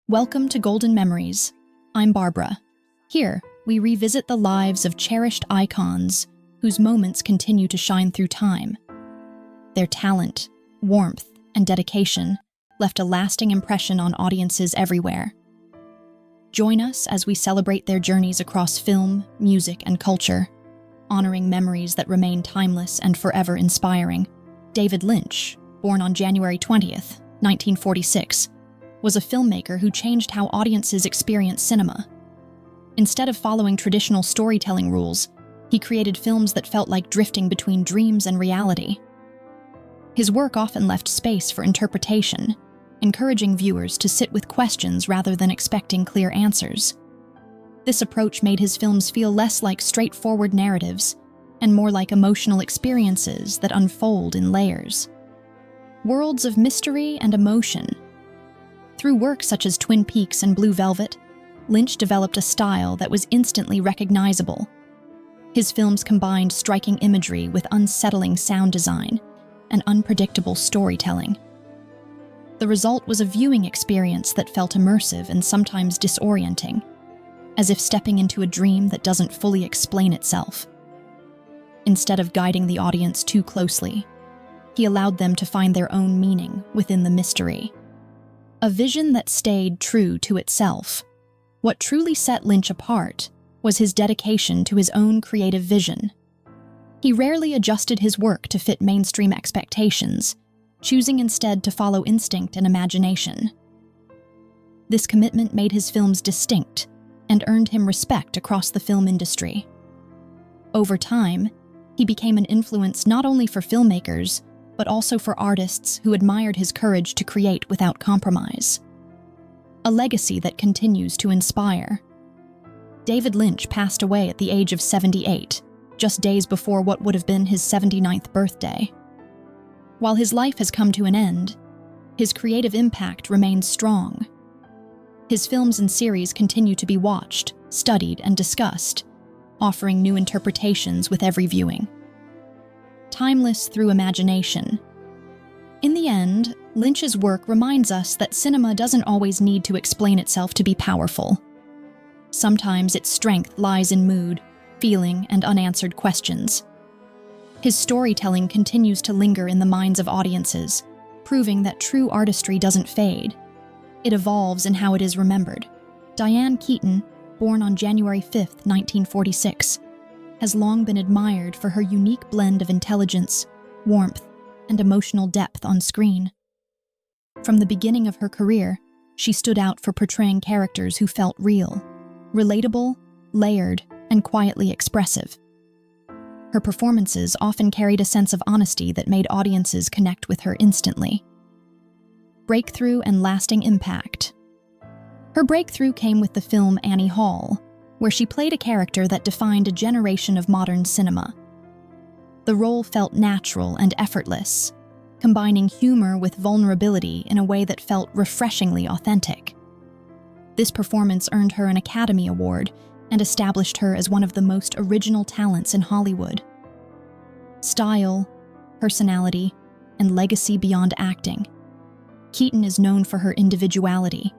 Welcome to Golden Memories. I'm Barbara. Here, we revisit the lives of cherished icons whose moments continue to shine through time. Their talent, warmth, and dedication left a lasting impression on audiences everywhere. Join us as we celebrate their journeys across film, music, and culture, honoring memories that remain timeless and forever inspiring. David Lynch, born on January 20th, 1946, was a filmmaker who changed how audiences experience cinema. Instead of following traditional storytelling rules, he created films that felt like drifting between dreams and reality. His work often left space for interpretation, encouraging viewers to sit with questions rather than expecting clear answers. This approach made his films feel less like straightforward narratives and more like emotional experiences that unfold in layers. Worlds of mystery and emotion. Through work such as Twin Peaks and Blue Velvet, Lynch developed a style that was instantly recognizable. His films combined striking imagery with unsettling sound design and unpredictable storytelling. The result was a viewing experience that felt immersive and sometimes disorienting, as if stepping into a dream that doesn't fully explain itself. Instead of guiding the audience too closely, he allowed them to find their own meaning within the mystery. A vision that stayed true to itself. What truly set Lynch apart was his dedication to his own creative vision. He rarely adjusted his work to fit mainstream expectations, choosing instead to follow instinct and imagination. This commitment made his films distinct and earned him respect across the film industry. Over time, he became an influence not only for filmmakers, but also for artists who admired his courage to create without compromise. A legacy that continues to inspire. David Lynch passed away at the age of 78, just days before what would have been his 79th birthday. While his life has come to an end, his creative impact remains strong. His films and series continue to be watched, studied, and discussed, offering new interpretations with every viewing. Timeless through imagination. In the end, Lynch's work reminds us that cinema doesn't always need to explain itself to be powerful. Sometimes its strength lies in mood, feeling, and unanswered questions. His storytelling continues to linger in the minds of audiences, proving that true artistry doesn't fade. It evolves in how it is remembered. Diane Keaton, born on January 5, 1946, has long been admired for her unique blend of intelligence, warmth, and emotional depth on screen. From the beginning of her career, she stood out for portraying characters who felt real, relatable, layered, and quietly expressive. Her performances often carried a sense of honesty that made audiences connect with her instantly. Breakthrough and lasting impact. Her breakthrough came with the film Annie Hall, where she played a character that defined a generation of modern cinema. The role felt natural and effortless, combining humor with vulnerability in a way that felt refreshingly authentic. This performance earned her an Academy Award and established her as one of the most original talents in Hollywood. Style, personality, and legacy beyond acting. Keaton is known for her individuality,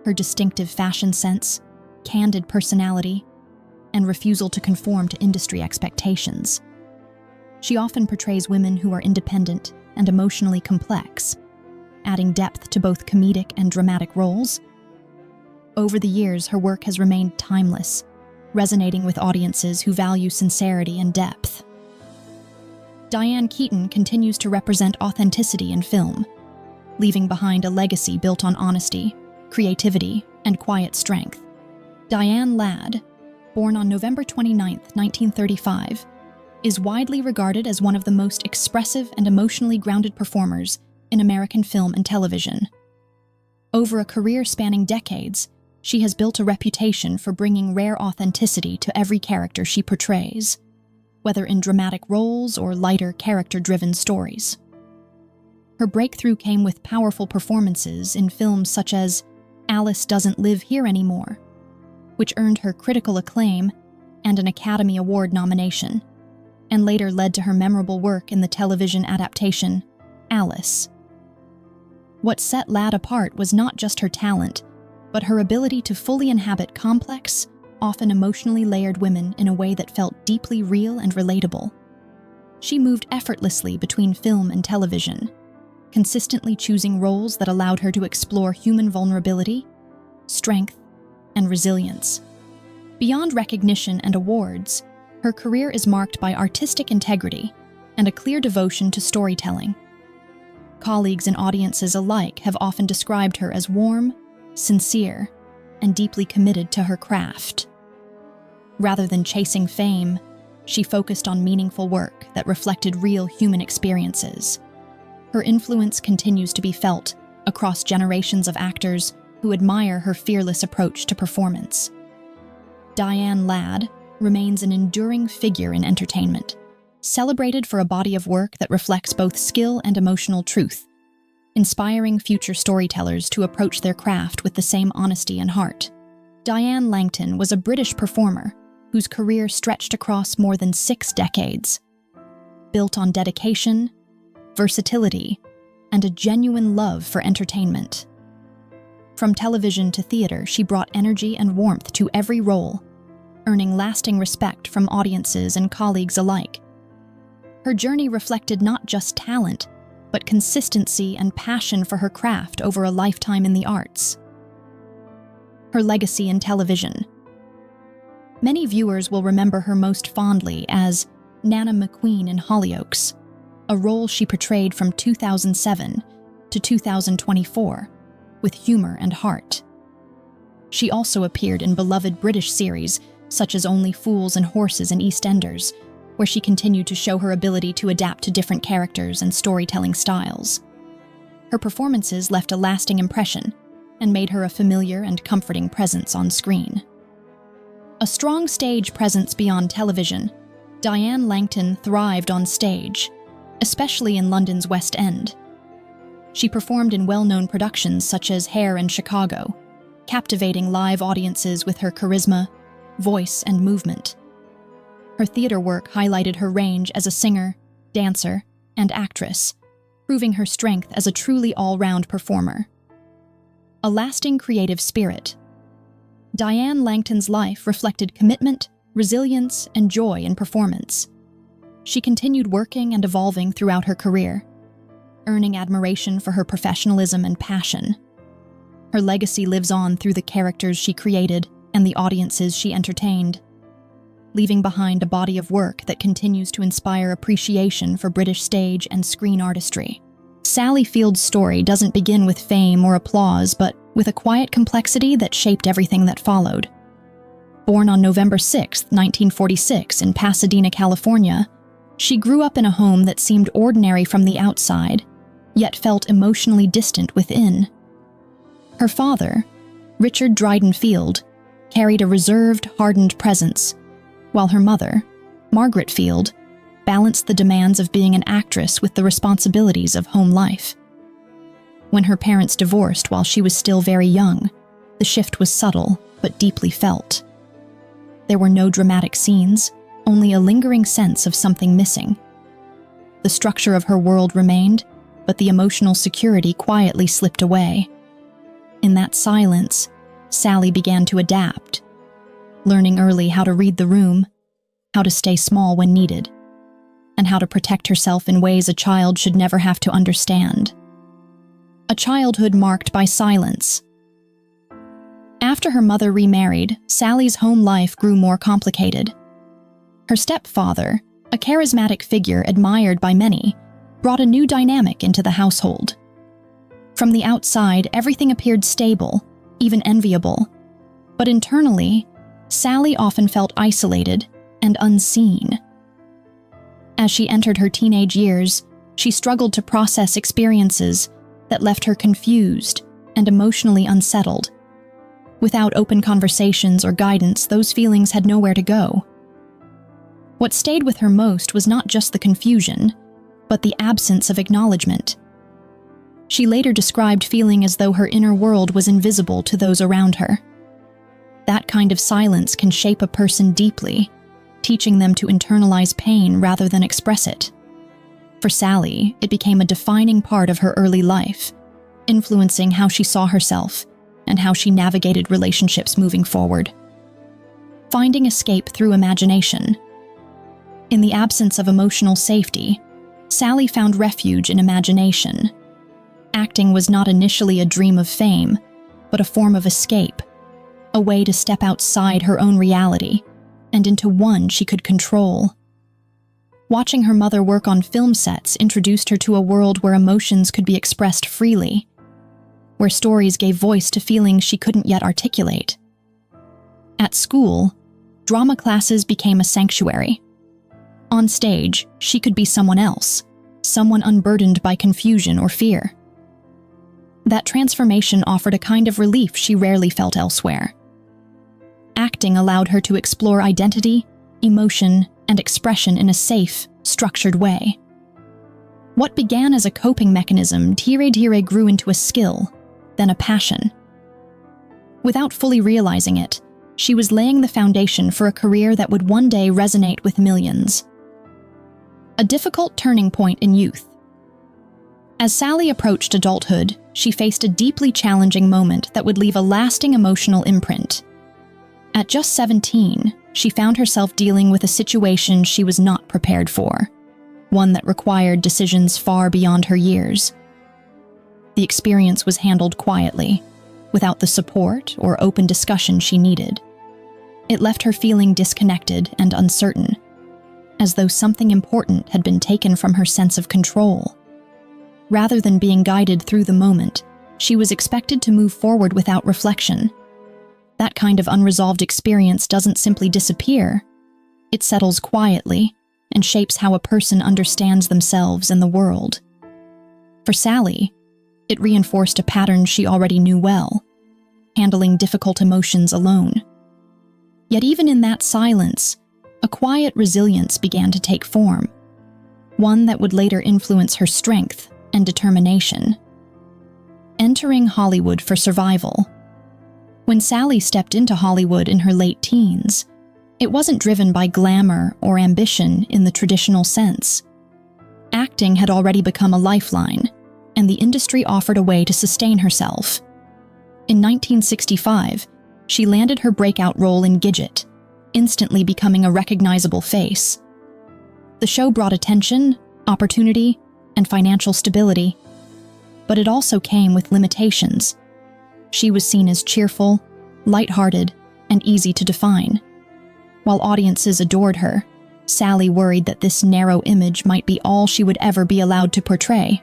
her distinctive fashion sense, candid personality, and refusal to conform to industry expectations. She often portrays women who are independent and emotionally complex, adding depth to both comedic and dramatic roles. Over the years, her work has remained timeless, resonating with audiences who value sincerity and depth. Diane Keaton continues to represent authenticity in film, leaving behind a legacy built on honesty, creativity, and quiet strength. Diane Ladd, born on November 29, 1935, is widely regarded as one of the most expressive and emotionally grounded performers in American film and television. Over a career spanning decades, she has built a reputation for bringing rare authenticity to every character she portrays, whether in dramatic roles or lighter, character-driven stories. Her breakthrough came with powerful performances in films such as Alice Doesn't Live Here Anymore, which earned her critical acclaim and an Academy Award nomination, and later led to her memorable work in the television adaptation Alice. What set Ladd apart was not just her talent, but her ability to fully inhabit complex, often emotionally layered women in a way that felt deeply real and relatable. She moved effortlessly between film and television, consistently choosing roles that allowed her to explore human vulnerability, strength, and resilience. Beyond recognition and awards, her career is marked by artistic integrity and a clear devotion to storytelling. Colleagues and audiences alike have often described her as warm, sincere, and deeply committed to her craft. Rather than chasing fame, she focused on meaningful work that reflected real human experiences. Her influence continues to be felt across generations of actors who admire her fearless approach to performance. Diane Ladd remains an enduring figure in entertainment, celebrated for a body of work that reflects both skill and emotional truth, inspiring future storytellers to approach their craft with the same honesty and heart. Diane Langton was a British performer whose career stretched across more than 6 decades. Built on dedication, versatility, and a genuine love for entertainment. From television to theater, she brought energy and warmth to every role, earning lasting respect from audiences and colleagues alike. Her journey reflected not just talent, but consistency and passion for her craft over a lifetime in the arts. Her legacy in television. Many viewers will remember her most fondly as Nana McQueen in Hollyoaks, a role she portrayed from 2007 to 2024, with humor and heart. She also appeared in beloved British series such as Only Fools and Horses and EastEnders, where she continued to show her ability to adapt to different characters and storytelling styles. Her performances left a lasting impression and made her a familiar and comforting presence on screen. A strong stage presence beyond television, Diane Langton thrived on stage, especially in London's West End. She performed in well-known productions such as Hair and Chicago, captivating live audiences with her charisma, voice, and movement. Her theater work highlighted her range as a singer, dancer, and actress, proving her strength as a truly all-round performer. A lasting creative spirit. Diane Langton's life reflected commitment, resilience, and joy in performance. She continued working and evolving throughout her career, earning admiration for her professionalism and passion. Her legacy lives on through the characters she created and the audiences she entertained, leaving behind a body of work that continues to inspire appreciation for British stage and screen artistry. Sally Field's story doesn't begin with fame or applause, but with a quiet complexity that shaped everything that followed. Born on November 6, 1946, in Pasadena, California, she grew up in a home that seemed ordinary from the outside, yet felt emotionally distant within. Her father, Richard Dryden Field, carried a reserved, hardened presence, while her mother, Margaret Field, balanced the demands of being an actress with the responsibilities of home life. When her parents divorced while she was still very young, the shift was subtle but deeply felt. There were no dramatic scenes, only a lingering sense of something missing. The structure of her world remained, but the emotional security quietly slipped away. In that silence, Sally began to adapt, learning early how to read the room, how to stay small when needed, and how to protect herself in ways a child should never have to understand. A childhood marked by silence. After her mother remarried, Sally's home life grew more complicated. Her stepfather, a charismatic figure admired by many, brought a new dynamic into the household. From the outside, everything appeared stable, even enviable, but internally, Sally often felt isolated and unseen. As she entered her teenage years, she struggled to process experiences that left her confused and emotionally unsettled. Without open conversations or guidance, those feelings had nowhere to go. What stayed with her most was not just the confusion, but the absence of acknowledgement. She later described feeling as though her inner world was invisible to those around her. That kind of silence can shape a person deeply, teaching them to internalize pain rather than express it. For Sally, it became a defining part of her early life, influencing how she saw herself and how she navigated relationships moving forward. Finding escape through imagination. In the absence of emotional safety, Sally found refuge in imagination. Acting was not initially a dream of fame, but a form of escape, a way to step outside her own reality and into one she could control. Watching her mother work on film sets introduced her to a world where emotions could be expressed freely, where stories gave voice to feelings she couldn't yet articulate. At school, drama classes became a sanctuary. On stage, she could be someone else, someone unburdened by confusion or fear. That transformation offered a kind of relief she rarely felt elsewhere. Acting allowed her to explore identity, emotion, and expression in a safe, structured way. What began as a coping mechanism dire grew into a skill, then a passion. Without fully realizing it, she was laying the foundation for a career that would one day resonate with millions. A difficult turning point in youth. As Sally approached adulthood, she faced a deeply challenging moment that would leave a lasting emotional imprint. At just 17, she found herself dealing with a situation she was not prepared for, one that required decisions far beyond her years. The experience was handled quietly, without the support or open discussion she needed. It left her feeling disconnected and uncertain, as though something important had been taken from her sense of control. Rather than being guided through the moment, she was expected to move forward without reflection. That kind of unresolved experience doesn't simply disappear. It settles quietly and shapes how a person understands themselves and the world. For Sally, it reinforced a pattern she already knew well, handling difficult emotions alone. Yet even in that silence, a quiet resilience began to take form, one that would later influence her strength and determination. Entering Hollywood for survival. When Sally stepped into Hollywood in her late teens, it wasn't driven by glamour or ambition in the traditional sense. Acting had already become a lifeline, and the industry offered a way to sustain herself. In 1965, she landed her breakout role in Gidget, instantly becoming a recognizable face. The show brought attention, opportunity, and financial stability, but it also came with limitations. She was seen as cheerful, lighthearted, and easy to define. While audiences adored her, Sally worried that this narrow image might be all she would ever be allowed to portray.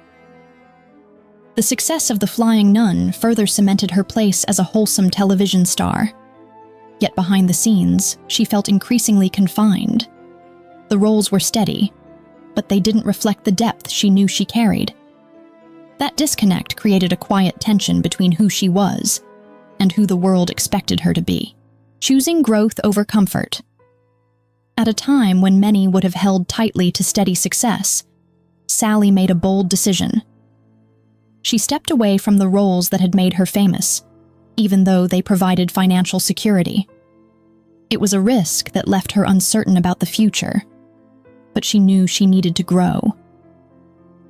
The success of The Flying Nun further cemented her place as a wholesome television star. Yet behind the scenes, she felt increasingly confined. The roles were steady, but they didn't reflect the depth she knew she carried. That disconnect created a quiet tension between who she was and who the world expected her to be, choosing growth over comfort. At a time when many would have held tightly to steady success, Sally made a bold decision. She stepped away from the roles that had made her famous, even though they provided financial security. It was a risk that left her uncertain about the future, but she knew she needed to grow.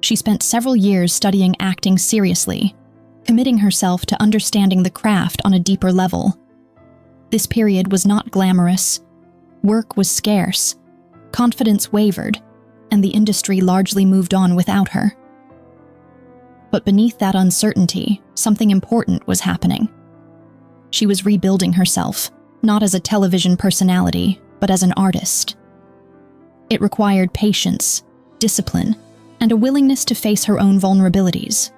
She spent several years studying acting seriously, committing herself to understanding the craft on a deeper level. This period was not glamorous. Work was scarce, confidence wavered, and the industry largely moved on without her. But beneath that uncertainty, something important was happening. She was rebuilding herself, not as a television personality, but as an artist. It required patience, discipline, and a willingness to face her own vulnerabilities.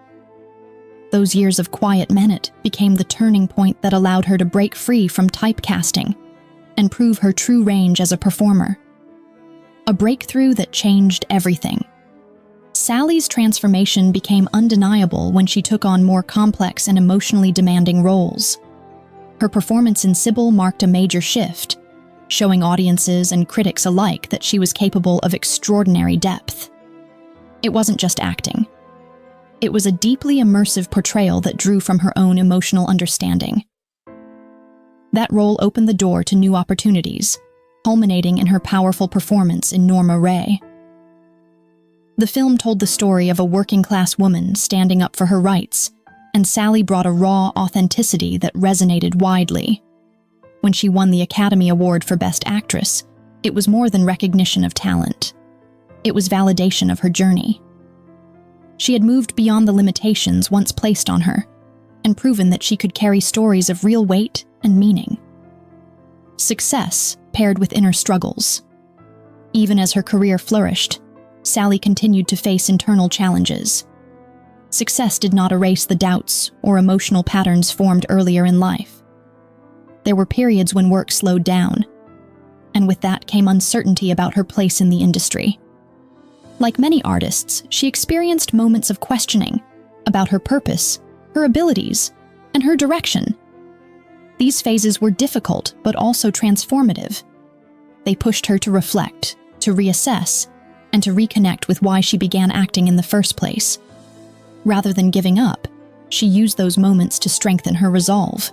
Those years of quiet minute became the turning point that allowed her to break free from typecasting and prove her true range as a performer. A breakthrough that changed everything. Sally's transformation became undeniable when she took on more complex and emotionally demanding roles. Her performance in Sybil marked a major shift, showing audiences and critics alike that she was capable of extraordinary depth. It wasn't just acting. It was a deeply immersive portrayal that drew from her own emotional understanding. That role opened the door to new opportunities, culminating in her powerful performance in Norma Rae. The film told the story of a working-class woman standing up for her rights and Sally brought a raw authenticity that resonated widely. When she won the Academy Award for Best Actress, it was more than recognition of talent. It was validation of her journey. She had moved beyond the limitations once placed on her, and proven that she could carry stories of real weight and meaning. Success paired with inner struggles. Even as her career flourished, Sally continued to face internal challenges. Success did not erase the doubts or emotional patterns formed earlier in life. There were periods when work slowed down, and with that came uncertainty about her place in the industry. Like many artists, she experienced moments of questioning about her purpose, her abilities, and her direction. These phases were difficult but also transformative. They pushed her to reflect, to reassess, and to reconnect with why she began acting in the first place. Rather than giving up, she used those moments to strengthen her resolve.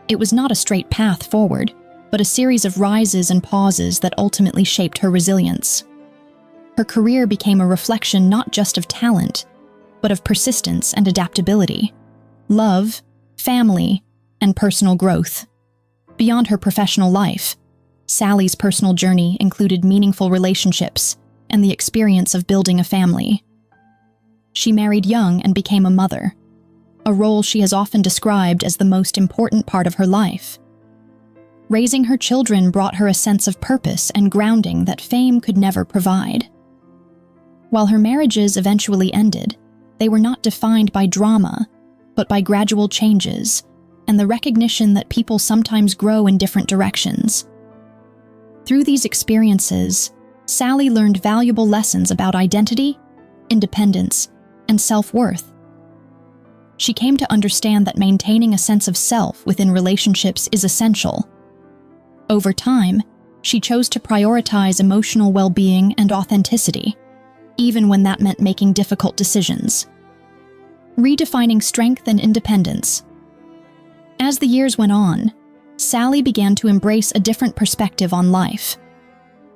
It was not a straight path forward, but a series of rises and pauses that ultimately shaped her resilience. Her career became a reflection not just of talent, but of persistence and adaptability, love, family, and personal growth. Beyond her professional life, Sally's personal journey included meaningful relationships and the experience of building a family. She married young and became a mother, a role she has often described as the most important part of her life. Raising her children brought her a sense of purpose and grounding that fame could never provide. While her marriages eventually ended, they were not defined by drama, but by gradual changes and the recognition that people sometimes grow in different directions. Through these experiences, Sally learned valuable lessons about identity, independence, and self-worth. She came to understand that maintaining a sense of self within relationships is essential. Over time, she chose to prioritize emotional well-being and authenticity, even when that meant making difficult decisions. Redefining strength and independence. As the years went on, Sally began to embrace a different perspective on life.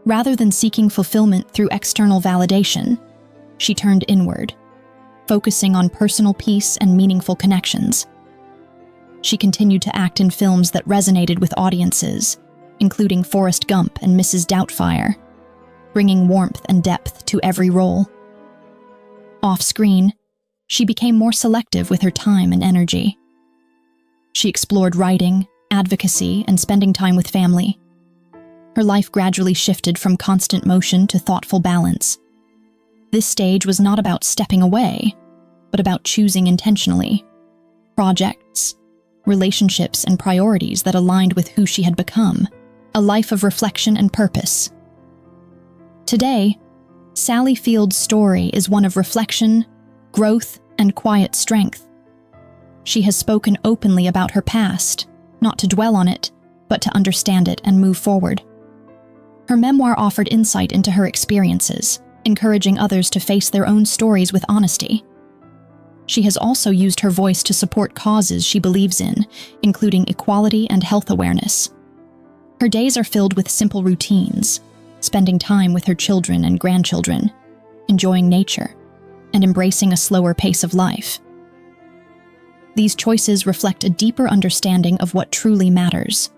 Rather than seeking fulfillment through external validation, she turned inward, focusing on personal peace and meaningful connections. She continued to act in films that resonated with audiences, including Forrest Gump and Mrs. Doubtfire, bringing warmth and depth to every role. Off-screen, she became more selective with her time and energy. She explored writing, advocacy, and spending time with family. Her life gradually shifted from constant motion to thoughtful balance. This stage was not about stepping away, but about choosing intentionally projects, relationships, and priorities that aligned with who she had become, a life of reflection and purpose. Today, Sally Field's story is one of reflection, growth, and quiet strength. She has spoken openly about her past, not to dwell on it, but to understand it and move forward. Her memoir offered insight into her experiences, encouraging others to face their own stories with honesty. She has also used her voice to support causes she believes in, including equality and health awareness. Her days are filled with simple routines, spending time with her children and grandchildren, enjoying nature, and embracing a slower pace of life. These choices reflect a deeper understanding of what truly matters.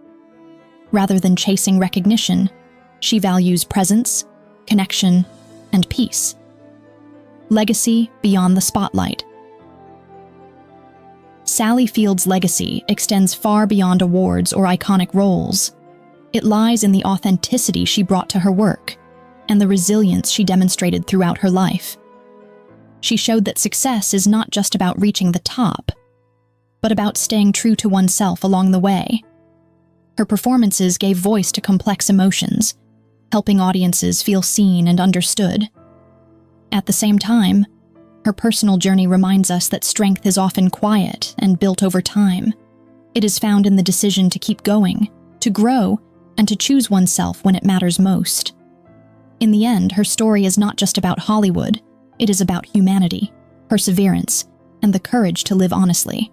Rather than chasing recognition, she values presence, connection, and peace. Legacy beyond the spotlight. Sally Field's legacy extends far beyond awards or iconic roles. It lies in the authenticity she brought to her work and the resilience she demonstrated throughout her life. She showed that success is not just about reaching the top, but about staying true to oneself along the way. Her performances gave voice to complex emotions, helping audiences feel seen and understood. At the same time, her personal journey reminds us that strength is often quiet and built over time. It is found in the decision to keep going, to grow, and to choose oneself when it matters most. In the end, her story is not just about Hollywood, it is about humanity, perseverance, and the courage to live honestly.